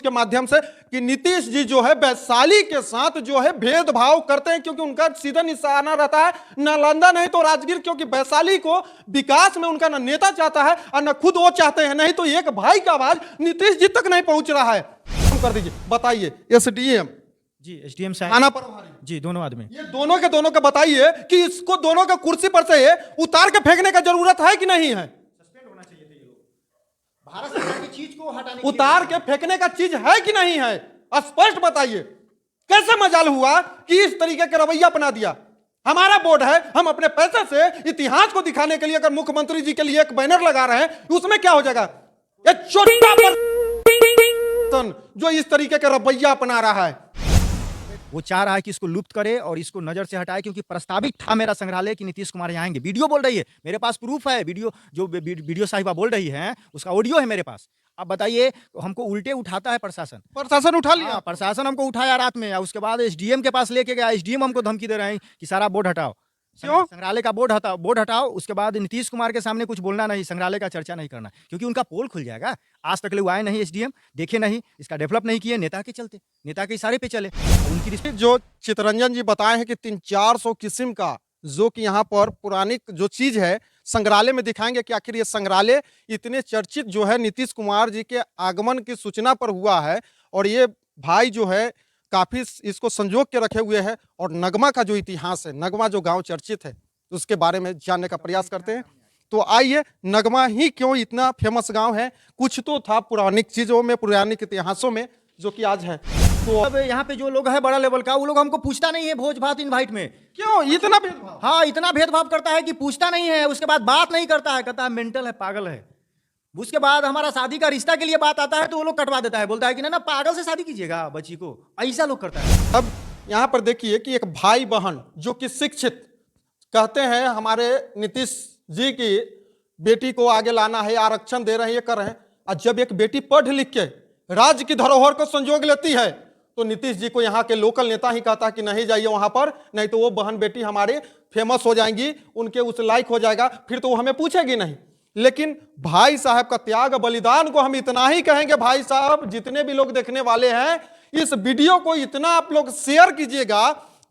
News के माध्यम से कि नीतीश जी जो है वैशाली के साथ जो है भेदभाव करते हैं, क्योंकि उनका सीधा निशाना रहता है नालंदा नहीं तो राजगीर, क्योंकि वैशाली को विकास में उनका न नेता चाहता है और न खुद वो चाहते हैं, नहीं तो एक भाई का आवाज नीतीश जी तक नहीं पहुंच रहा है। कर दीजिए, बताइए एसडीएम जी, एसडीएम साहब, थाना प्रभारी जी, दोनों आदमी, ये दोनों के बताइए कि इसको दोनों का कुर्सी पर से उतार के फेंकने का जरूरत है कि नहीं है? सस्पेंड होना चाहिए थे ये लोग। भारत सरकार की चीज को हटाने उतार के फेंकने का चीज है कि नहीं है? स्पष्ट बताइए। कैसे मजाल हुआ कि इस तरीके का रवैया अपना दिया? हमारा बोर्ड है, हम अपने पैसे से इतिहास को दिखाने के लिए अगर मुख्यमंत्री जी के लिए एक बैनर लगा रहे हैं, उसमें क्या हो जाएगा? ये छोटा जो इस तरीके का रवैया अपना रहा है, वो चाह रहा है कि इसको लुप्त करे और इसको नजर से हटाए, क्योंकि प्रस्तावित था मेरा संग्रहालय कि नीतीश कुमार यहाँ आएंगे। वीडियो बोल रही है, मेरे पास प्रूफ है, वीडियो जो वीडियो साहिबा बोल रही है उसका ऑडियो है मेरे पास। अब बताइए, हमको उल्टे उठाता है प्रशासन उठा लिया। प्रशासन हमको उठाया रात में, उसके बाद एसडीएम के पास लेके गया। एसडीएम हमको धमकी दे रहे हैं कि सारा बोर्ड हटाओ, क्यों? संग्रहालय का बोर्ड हटाओ। उसके बाद नीतीश कुमार के सामने कुछ बोलना नहीं, संग्रहालय का चर्चा नहीं करना, क्योंकि उनका पोल खुल जाएगा। आज तक लोग आए नहीं, एसडीएम देखे नहीं, इसका डेवलप नहीं किए, नेता के चलते, नेता के इशारे पे चले। उनकी रिस्पेक्ट जो चितरंजन जी बताए हैं कि 300-400 किस्म का जो कि यहाँ पर पुरानी जो चीज है संग्रहालय में दिखाएंगे कि आखिर ये संग्रहालय इतने चर्चित जो है नीतीश कुमार जी के आगमन की सूचना पर हुआ है, और ये भाई जो है काफी इसको संजोग के रखे हुए हैं। और नगमा का जो इतिहास है, नगमा जो गांव चर्चित है, उसके बारे में जानने का प्रयास करते हैं। तो आइए, नगमा ही क्यों इतना फेमस गांव है? कुछ तो था पौराणिक चीजों में, पौराणिक इतिहासों में, जो कि आज है। तो अब यहाँ पे जो लोग है बड़ा लेवल का, वो लोग हमको पूछता नहीं है भोज भात इनवाइट में। क्यों इतना भेदभाव? हाँ, इतना भेदभाव करता है कि पूछता नहीं है, उसके बाद बात नहीं करता है, कहता है मेंटल है, पागल है। उसके बाद हमारा शादी का रिश्ता के लिए बात आता है तो वो लोग कटवा देता है, बोलता है कि ना पागल से शादी कीजिएगा बच्ची को, ऐसा लोग करता है। अब यहाँ पर देखिए कि एक भाई बहन जो कि शिक्षित कहते हैं हमारे नीतीश जी की बेटी को आगे लाना है, आरक्षण दे रहे हैं, ये कर रहे हैं, और जब एक बेटी पढ़ लिख के राज्य की धरोहर को संजोग लेती है तो नीतीश जी को यहाँ के लोकल नेता ही कहता है कि नहीं जाइए वहां पर, नहीं तो वो बहन बेटी हमारी फेमस हो जाएंगी, उनके उस लायक हो जाएगा, फिर तो वो हमें पूछेगी नहीं। लेकिन भाई साहब का त्याग बलिदान को हम इतना ही कहेंगे, भाई साहब जितने भी लोग देखने वाले हैं, इस वीडियो को इतना आप लोग शेयर कीजिएगा,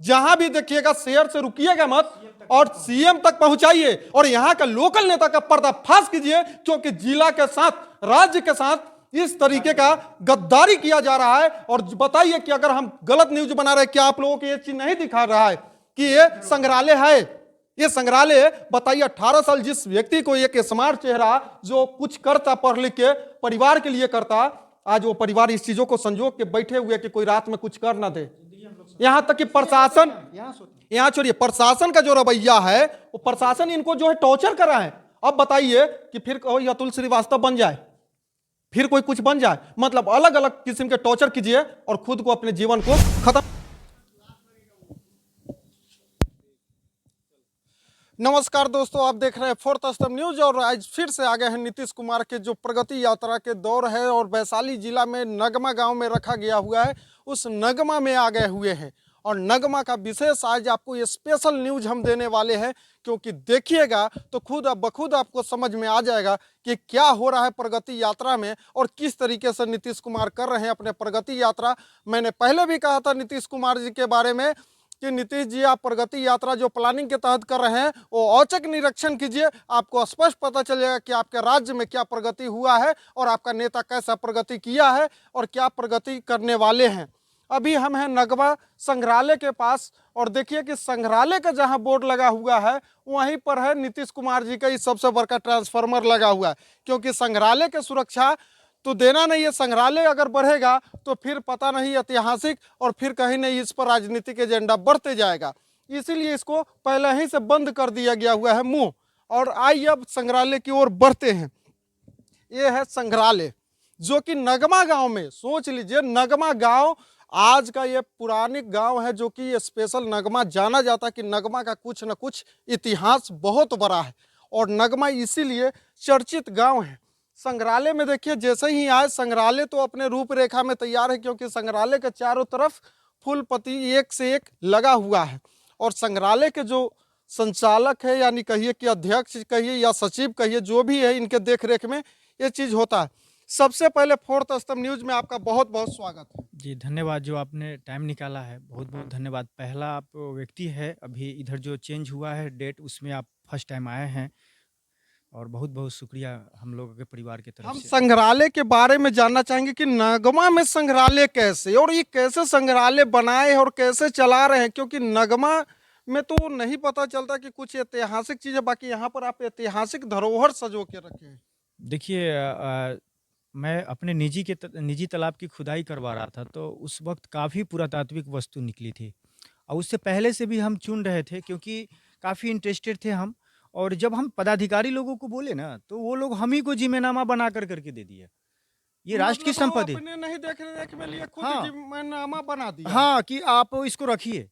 जहां भी देखिएगा शेयर से रुकिएगा मत, और सीएम तक पहुंचाइए, और यहाँ का लोकल नेता का पर्दाफाश कीजिए, क्योंकि जिला के साथ, राज्य के साथ इस तरीके का गद्दारी किया जा रहा है। और बताइए कि अगर हम गलत न्यूज बना रहे हैं, क्या आप लोगों को ये चीज नहीं दिखा रहा है कि ये संग्रहालय है? ये संग्रहालय, बताइए 18 साल जिस व्यक्ति को एक स्मार्ट चेहरा जो कुछ करता, पढ़ लिख के परिवार के लिए करता, आज वो परिवार इस चीजों को संजोग के बैठे हुए कि कोई रात में कुछ कर ना दे। यहां तक कि प्रशासन, यहां छोड़िए, प्रशासन का जो रवैया है, वो प्रशासन इनको जो है टॉर्चर कर रहा है। अब बताइए कि फिर कोई अतुल श्रीवास्तव बन जाए, फिर कोई कुछ बन जाए, मतलब अलग अलग किस्म के टॉर्चर कीजिए और खुद को, अपने जीवन को खत्म। नमस्कार दोस्तों, आप देख रहे हैं फोर्थ स्तंभ न्यूज, और आज फिर से आ गए हैं नीतीश कुमार के जो प्रगति यात्रा के दौर है, और वैशाली जिला में नगमा गांव में रखा गया हुआ है, उस नगमा में आ गए हुए हैं। और नगमा का विशेष आज आपको ये स्पेशल न्यूज हम देने वाले हैं, क्योंकि देखिएगा तो खुद बखुद आपको समझ में आ जाएगा कि क्या हो रहा है प्रगति यात्रा में, और किस तरीके से नीतीश कुमार कर रहे हैं अपने प्रगति यात्रा। मैंने पहले भी कहा था नीतीश कुमार जी के बारे में कि नीतीश जी, आप प्रगति यात्रा जो प्लानिंग के तहत कर रहे हैं, वो औचक निरीक्षण कीजिए, आपको स्पष्ट पता चलेगा कि आपके राज्य में क्या प्रगति हुआ है, और आपका नेता कैसा प्रगति किया है, और क्या प्रगति करने वाले हैं। अभी हम हैं नगमा संग्रहालय के पास, और देखिए कि संग्रहालय का जहां बोर्ड लगा हुआ है, वहीं पर है नीतीश कुमार जी का ही सबसे बड़ा ट्रांसफार्मर लगा हुआ है, क्योंकि संग्रहालय की सुरक्षा तो देना नहीं है। संग्रहालय अगर बढ़ेगा तो फिर पता नहीं ऐतिहासिक, और फिर कहीं नहीं इस पर राजनीतिक एजेंडा बढ़ते जाएगा, इसीलिए इसको पहले ही से बंद कर दिया गया हुआ है मुंह। और आइए अब संग्रहालय की ओर बढ़ते हैं। ये है संग्रहालय जो कि नगमा गांव में, सोच लीजिए नगमा गांव आज का ये पुरानी गांव है, जो कि स्पेशल नगमा जाना जाता है कि नगमा का कुछ न कुछ इतिहास बहुत बड़ा है, और नगमा इसीलिए चर्चित गांव है। संग्रहालय में देखिए, जैसे ही आए संग्रहालय तो अपने रूपरेखा में तैयार है, क्योंकि संग्रहालय के चारों तरफ फूल पत्ती एक से एक लगा हुआ है। और संग्रहालय के जो संचालक है, यानी कहिए कि अध्यक्ष कहिए या सचिव कहिए, जो भी है, इनके देख रेख में ये चीज़ होता है। सबसे पहले फोर्थ स्तंभ न्यूज में आपका बहुत बहुत स्वागत है। जी, धन्यवाद जो आपने टाइम निकाला है, बहुत-बहुत धन्यवाद। पहला आप व्यक्ति है, अभी इधर जो चेंज हुआ है डेट उसमें आप फर्स्ट टाइम आए हैं और बहुत-बहुत शुक्रिया हम लोगों के परिवार की तरफ हम से। संग्रहालय के बारे में जानना चाहेंगे कि नगमा में संग्रहालय कैसे और ये कैसे संग्रहालय बनाए हैं और कैसे चला रहे हैं, क्योंकि नगमा में तो नहीं पता चलता कि कुछ ऐतिहासिक चीजें, बाकी यहाँ पर आप ऐतिहासिक धरोहर सजो के रखे हैं। देखिए मैं अपने निजी तालाब की खुदाई करवा रहा था, तो उस वक़्त काफ़ी पुरातात्विक वस्तु निकली थी और उससे पहले से भी हम चुन रहे थे क्योंकि काफ़ी इंटरेस्टेड थे हम। और जब हम पदाधिकारी लोगों को बोले ना, तो वो लोग हम ही को ज़िम्मेनामा बना कर के दे दिए। ये राष्ट्र की मतलब वो संपत्ति। अपने नहीं देख में लिए खुद हाँ, जिम्मेनामा बना दिया है। हाँ, कि आप इसको रखिए।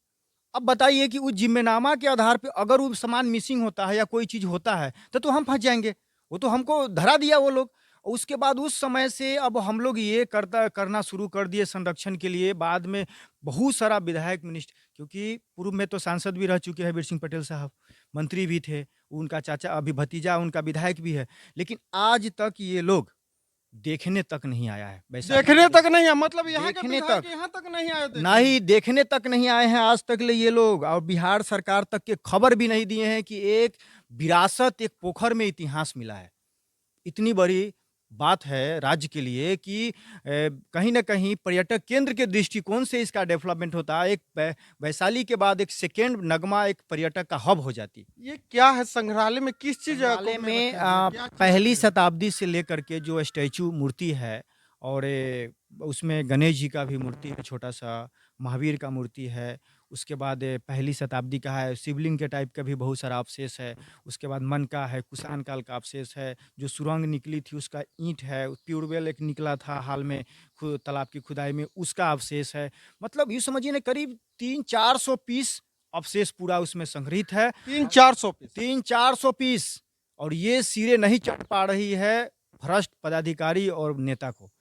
अब बताइए कि उस ज़िम्मेनामा के आधार पे अगर वो सामान मिसिंग होता है या कोई चीज़ होता है, तो हम फँस जाएँगे। वो तो हमको धरा दिया वो लोग। उसके बाद उस समय से अब हम लोग ये करना शुरू कर दिए संरक्षण के लिए। बाद में बहुत सारा विधायक क्योंकि पूर्व में तो सांसद भी रह चुके हैं वीर सिंह पटेल साहब, मंत्री भी थे, उनका चाचा अभी भतीजा उनका विधायक भी है। लेकिन आज तक ये लोग देखने तक नहीं आया है वैशाली देखने जिले तक में। नहीं है, मतलब यहाँ के देखने विधायक तक। यहाँ तक नहीं आए देखने। नहीं, देखने तक नहीं आए हैं आज तक ले ये लोग और बिहार सरकार तक के खबर भी नहीं दिए हैं कि एक विरासत, एक पोखर में इतिहास मिला है। इतनी बड़ी बात है राज्य के लिए कि कहीं न कहीं पर्यटक केंद्र के दृष्टिकोण से इसका डेवलपमेंट होता है। वैशाली के बाद एक सेकेंड नगमा एक पर्यटक का हब हो जाती। ये क्या है संग्रहालय में, किस चीज संग्रहालय को में रखा गया है? क्या चीज पहली रखे हैं? शताब्दी से लेकर के जो स्टैचू मूर्ति है और उसमें गणेश जी का भी मूर्ति है छोटा-सा, महावीर का मूर्ति है, उसके बाद पहली शताब्दी का है, शिवलिंग के टाइप का भी बहुत सारा अवशेष है, उसके बाद मन का है, कुषाण काल का अवशेष है, जो सुरंग निकली थी उसका ईंट है, ट्यूबवेल एक निकला था हाल में तालाब की खुदाई में उसका अवशेष है। मतलब यूँ समझिए ना करीब 300-400 पीस अवशेष पूरा उसमें संग्रहित है। 300-400 पीस। 300-400 पीस और ये सिरे नहीं चढ़ पा रही है भ्रष्ट पदाधिकारी और नेता को।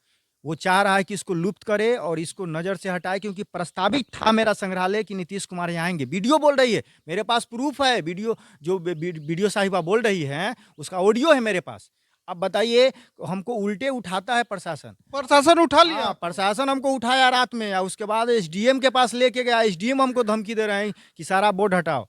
वो चाह रहा है कि इसको लुप्त करे और इसको नज़र से हटाए क्योंकि प्रस्तावित था मेरा संग्रहालय कि नीतीश कुमार यहाँ आएँगे। वीडियो बोल रही है, मेरे पास प्रूफ़ है, वीडियो जो वीडियो साहिबा बोल रही हैं, उसका ऑडियो है मेरे पास। अब बताइए हमको उल्टे उठाता है प्रशासन। प्रशासन उठा लिया हाँ, आपको? प्रशासन हमको उठाया रात में और उसके बाद एसडीएम के पास लेके गया। एसडीएम हमको धमकी दे रहे हैं कि सारा बोर्ड हटाओ।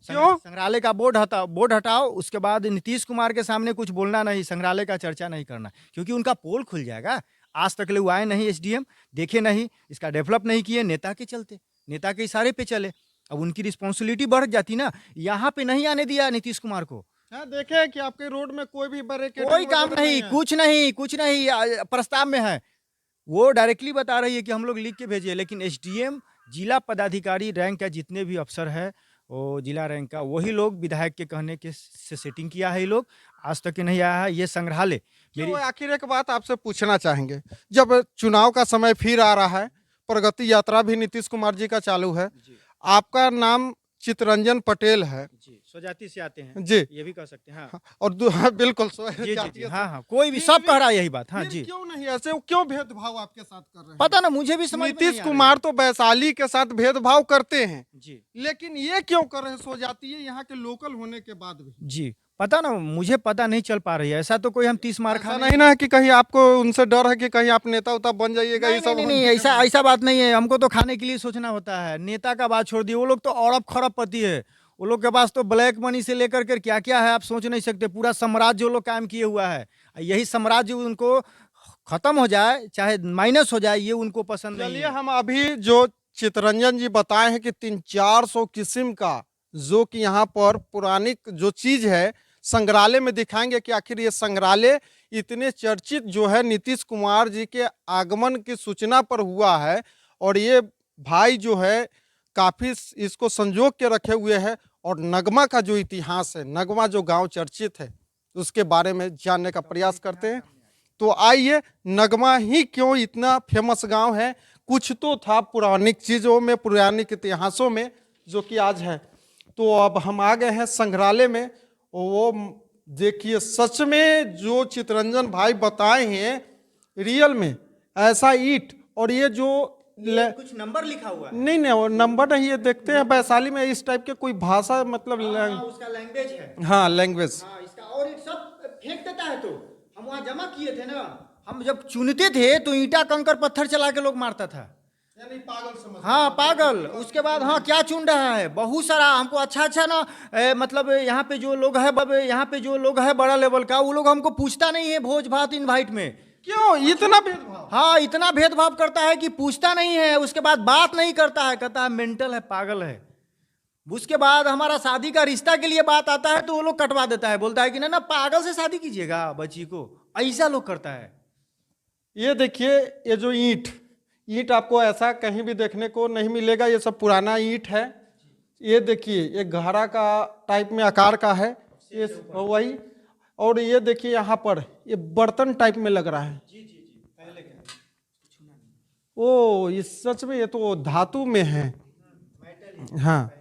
क्यों? संग्रहालय का बोर्ड हटाओ, उसके बाद नीतीश कुमार के सामने कुछ बोलना नहीं, संग्रहालय का चर्चा नहीं करना, क्योंकि उनका पोल खुल जाएगा। आज तक ले वो आए नहीं एसडीएम, देखे नहीं, इसका डेवलप नहीं किए, नेता के चलते, नेता के इशारे पे चले। अब उनकी रिस्पॉन्सिबिलिटी बढ़ जाती ना, यहाँ पे नहीं आने दिया नीतीश कुमार को। हाँ, देखे कि आपके रोड में कोई भी बैरिकेडिंग कोई काम वगैरह नहीं, है। कुछ नहीं प्रस्ताव में है। वो डायरेक्टली बता रही है कि हम लोग लिख के भेजिए, लेकिन एसडीएम जिला पदाधिकारी रैंक का जितने भी अफसर है वो जिला रैंक का वही लोग विधायक के कहने के से सेटिंग किया है। ये लोग आज तक के नहीं आया है। ये संग्रहालय मेरी क्यों, आखिर एक बात आपसे पूछना चाहेंगे, जब चुनाव का समय फिर आ रहा है, प्रगति यात्रा भी नीतीश कुमार जी का चालू है, जी आपका नाम चितरंजन पटेल है जी स्वजाति से आते हैं, जी, ये भी कह सकते हैं। हाँ हाँ, और हाँ, बिल्कुल जी जी जी जातीय हाँ हाँ, कोई भी फिर सब कह रहा है यही बात। हाँ फिर जी, क्यों नहीं ऐसे, क्यों भेदभाव आपके साथ कर रहे हैं? पता ना मुझे भी समझ में नीतीश नहीं आ रही कुमार है। तो वैशाली के साथ भेदभाव करते हैं, जी लेकिन ये क्यों कर रहे हैं स्वजातीय यहाँ के लोकल होने के बाद भी? जी पता ना मुझे पता नहीं चल पा रही है। ऐसा तो कोई हम 30 मार ऐसा खा नहीं ना है कि कहीं आपको उनसे डर है कि कहीं आप नेता उता बन जाइएगा, ये नहीं, सब नहीं, नहीं, होने नहीं, के ऐसा बाद? ऐसा बात नहीं है। हमको तो खाने के लिए सोचना होता है। नेता का बात छोड़ दिए, वो लोग तो अरब खरब पति है। वो लोग के पास तो ब्लैक मनी से लेकर के क्या-क्या है आप सोच नहीं सकते। पूरा साम्राज्य वो लोग कायम किए हुआ है। यही साम्राज्य उनको खत्म हो जाए, चाहे माइनस हो जाए, ये उनको पसंद नहीं चलिए, है। हम अभी जो चितरंजन जी बताए हैं कि 300-400 किस्म का जो कि यहाँ पर पुरानी जो चीज है संग्रहालय में दिखाएंगे कि आखिर ये संग्रहालय इतने चर्चित जो है नीतीश कुमार जी के आगमन की सूचना पर हुआ है, और ये भाई जो है काफी इसको संजो के रखे हुए हैं, और नगमा का जो इतिहास है, नगमा जो गांव चर्चित है, उसके बारे में जानने का प्रयास करते हैं। तो आइए, नगमा ही क्यों इतना फेमस गांव है, कुछ तो था पौराणिक चीज़ों में, पौराणिक इतिहासों में, जो कि आज है। तो अब हम आ गए हैं संग्रहालय में। वो देखिए, सच में जो चितरंजन भाई बताए हैं, रियल में ऐसा ईंट, और ये जो कुछ नंबर लिखा हुआ है। नहीं नहीं, वो नंबर नहीं, ये देखते हैं वैशाली में इस टाइप के कोई भाषा, मतलब उसका लैंग्वेज है। हाँ, लैंग्वेज। हाँ, इसका और ये सब फेंक देता है तो हम वहाँ जमा किए थे ना, हम जब चुनते थे तो ईंटा कंकर पत्थर चला के लोग मारता था। यानी पागल समझ। हाँ पागल। उसके बाद हाँ क्या चुन रहा है, बहुत सारा हमको अच्छा अच्छा ना मतलब यहाँ पे जो लोग है यहाँ पे जो लोग है बड़ा लेवल का, वो लोग हमको पूछता नहीं है भोज भात इनवाइट में। क्यों इतना भेदभाव? हाँ इतना भेदभाव करता है कि पूछता नहीं है, उसके बाद बात नहीं करता है, कहता है मेंटल है, पागल है। उसके बाद हमारा शादी का रिश्ता के लिए बात आता है तो वो लोग कटवा देता है, बोलता है कि ना ना पागल से शादी कीजिएगा बच्ची को, ऐसा लोग करता है। ये देखिए, ये जो ईंट आपको ऐसा कहीं भी देखने को नहीं मिलेगा, ये सब पुराना ईंट है। ये देखिए, ये घड़ा का टाइप में आकार का है ये वही। और ये देखिए यहाँ पर ये बर्तन टाइप में लग रहा है। पहले ओ ये सच में ये तो धातु में है। हाँ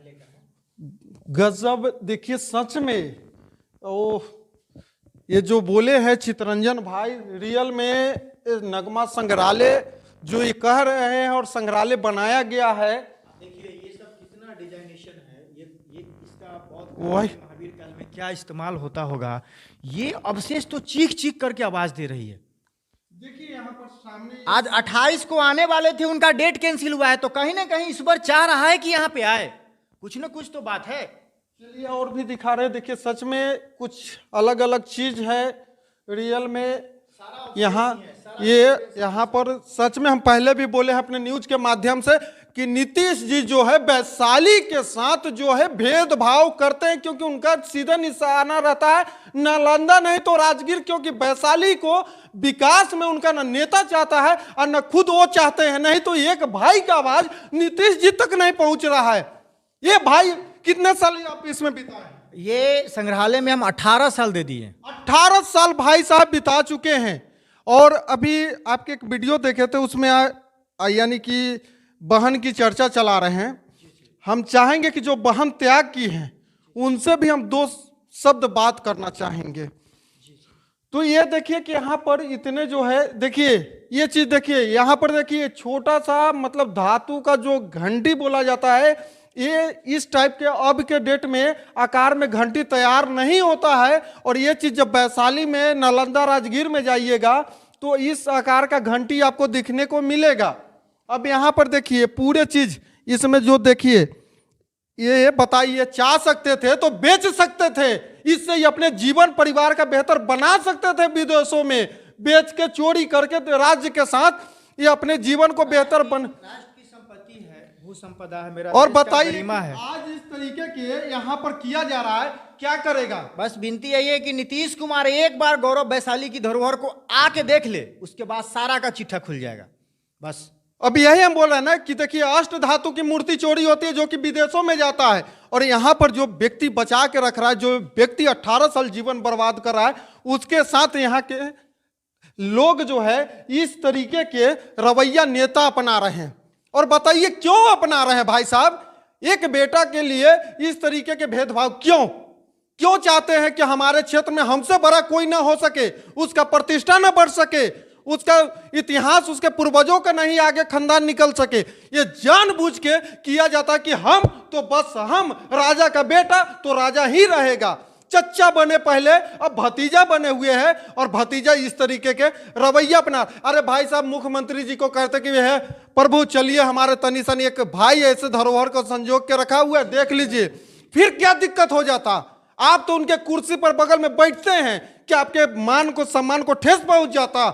गजब, देखिए सच में। ओ ये जो बोले हैं चितरंजन भाई, रियल में नगमा संग्रहालय जो ये कह रहे हैं और संग्रहालय बनाया गया है। देखिए ये सब कितना डिजाइनेशन है, ये इसका बहुत वही महावीर काल में क्या इस्तेमाल होता होगा। ये अवशेष तो चीख चीख करके आवाज दे रही है। देखिए यहाँ पर सामने आज 28 को आने वाले थे, उनका डेट कैंसिल हुआ है, तो कहीं ना कहीं इस बार चाह रहा है कि यहाँ पे आए, कुछ ना कुछ तो बात है। चलिए और भी दिखा रहे हैं। देखिए सच में कुछ अलग अलग चीज है रियल में यहाँ। ये यहाँ पर सच में हम पहले भी बोले हैं अपने न्यूज के माध्यम से कि नीतीश जी जो है वैशाली के साथ जो है भेदभाव करते हैं, क्योंकि उनका सीधा निशाना रहता है नालंदा नहीं तो राजगीर, क्योंकि वैशाली को विकास में उनका न नेता चाहता है और न खुद वो चाहते हैं। नहीं तो एक भाई का आवाज नीतीश जी तक नहीं पहुंच रहा है। ये भाई कितने साल आप इसमें बिताए? ये संग्रहालय में हम 18 साल दे दिए। 18 साल भाई साहब बिता चुके हैं। और अभी आपके एक वीडियो देखे थे, उसमें यानी कि बहन की चर्चा चला रहे हैं। हम चाहेंगे कि जो बहन त्याग की हैं उनसे भी हम दो शब्द बात करना चाहेंगे। तो ये देखिए कि यहाँ पर इतने जो है, देखिए ये चीज देखिए यहाँ पर, देखिए छोटा सा मतलब धातु का जो घंटी बोला जाता है, ये इस टाइप के अब के डेट में आकार में घंटी तैयार नहीं होता है। और ये चीज जब वैशाली में नालंदा राजगीर में जाइएगा तो इस आकार का घंटी आपको दिखने को मिलेगा। अब यहाँ पर देखिए पूरे चीज इसमें जो देखिए, ये बताइए चाह सकते थे तो बेच सकते थे, इससे ये अपने जीवन परिवार का बेहतर बना सकते थे। विदेशों में बेच के चोरी करके राज्य के साथ ये अपने जीवन को बेहतर बन, राष्ट्र की संपत्ति है, भू संपदा है, मेरा और देश का बताइए गरिमा है। आज इस तरीके के यहाँ पर किया जा रहा है, क्या करेगा? बस विनती यही है कि नीतीश कुमार एक बार गौरव वैशाली की धरोहर को आके देख ले, उसके बाद सारा का चिट्ठा खुल जाएगा। बस अब यही हम बोल रहे हैं ना कि देखिए अष्ट धातु की मूर्ति चोरी होती है जो कि विदेशों में जाता है, और यहाँ पर जो व्यक्ति बचा के रख रहा है, जो व्यक्ति 18 साल जीवन बर्बाद कर रहा है, उसके साथ यहाँ के लोग जो है इस तरीके के रवैया नेता अपना रहे हैं। और बताइए क्यों अपना रहे हैं भाई साहब? एक बेटा के लिए इस तरीके के भेदभाव क्यों चाहते हैं कि हमारे क्षेत्र में हमसे बड़ा कोई ना हो सके, उसका प्रतिष्ठा ना बढ़ सके, उसका इतिहास उसके पूर्वजों का नहीं आगे खानदान निकल सके। ये जानबूझ के किया जाता है कि हम तो बस हम राजा का बेटा तो राजा ही रहेगा। चच्चा बने पहले, अब भतीजा बने हुए हैं और भतीजा इस तरीके के रवैया अपना। अरे भाई साहब मुख्यमंत्री जी को कहते कि है प्रभु चलिए हमारे तनी सनी एक भाई ऐसे धरोहर को संजोग के रखा हुआ है, देख लीजिए, फिर क्या दिक्कत हो जाता। आप तो उनके कुर्सी पर बगल में बैठते हैं कि आपके मान को सम्मान को ठेस पहुंच जाता।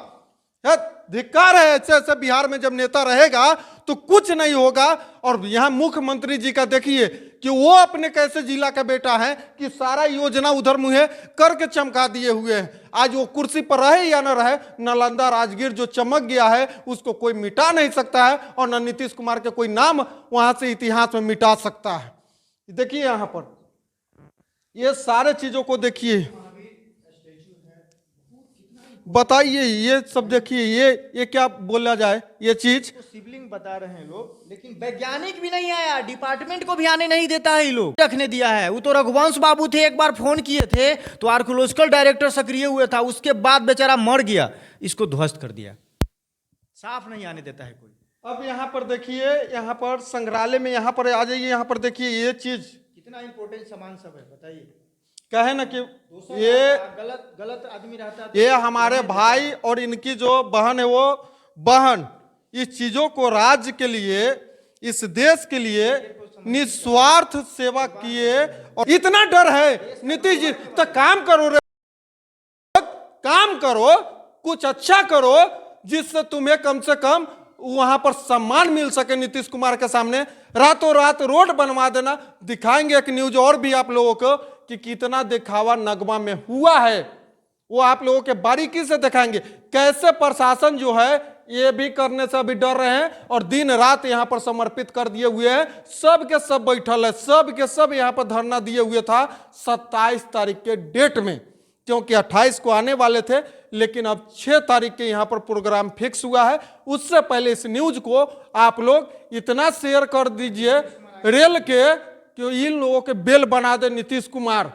धिक्कार है, ऐसे ऐसे बिहार में जब नेता रहेगा तो कुछ नहीं होगा। और यहाँ मुख्यमंत्री जी का देखिए कि वो अपने कैसे जिला का बेटा है कि सारा योजना उधर मुहे करके चमका दिए हुए हैं। आज वो कुर्सी पर रहे या न रहे, नालंदा राजगीर जो चमक गया है उसको कोई मिटा नहीं सकता है, और न नीतीश कुमार के कोई नाम वहां से इतिहास में मिटा सकता है। देखिए यहाँ पर ये सारे चीजों को देखिए, बताइए ये सब देखिए, ये क्या बोला जाए, ये चीज शिवलिंग बता रहे हैं लोग, लेकिन वैज्ञानिक भी नहीं आया, डिपार्टमेंट को भी आने नहीं देता है ये लोग, रखने दिया है। वो तो रघुवंश बाबू थे, एक बार फोन किए थे तो आर्कोलॉजिकल डायरेक्टर सक्रिय हुए था, उसके बाद बेचारा मर गया, इसको ध्वस्त कर दिया, साफ नहीं आने देता है कोई। अब यहाँ पर देखिए, यहाँ पर संग्रहालय में यहाँ पर आ जाइए, यहाँ पर देखिए ये चीज कितना इंपॉर्टेंट सामान सब है बताइए। कहे ना कि ये गलत आदमी रहता है। ये हमारे भाई और इनकी जो बहन है वो बहन इस चीजों को राज्य के लिए, इस देश के लिए निस्वार्थ सेवा किए। और इतना डर है नीतीश जी, तो काम करो रे, काम करो, कुछ अच्छा करो जिससे तुम्हें कम से कम वहां पर सम्मान मिल सके। नीतीश कुमार के सामने रातों रात रोड बनवा देना। दिखाएंगे एक न्यूज और भी आप लोगों को कि कितना दिखावा नगमा में हुआ है, वो आप लोगों के बारीकी से दिखाएंगे। कैसे प्रशासन जो है ये भी करने से अभी डर रहे हैं और दिन रात यहां पर समर्पित कर दिए हुए हैं। सब के सब बैठल है, सब के सब यहां पर धरना दिए हुए था 27 तारीख के डेट में, क्योंकि 28 को आने वाले थे, लेकिन अब 6 तारीख के यहां पर प्रोग्राम फिक्स हुआ है। उससे पहले इस न्यूज को आप लोग इतना शेयर कर दीजिए रेल के कि इन लोगों के बेल बना दे नीतीश कुमार।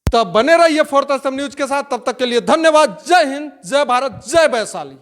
तब बने रहिए फोर्थ असम न्यूज के साथ। तब तक के लिए धन्यवाद। जय हिंद, जय भारत, जय वैशाली।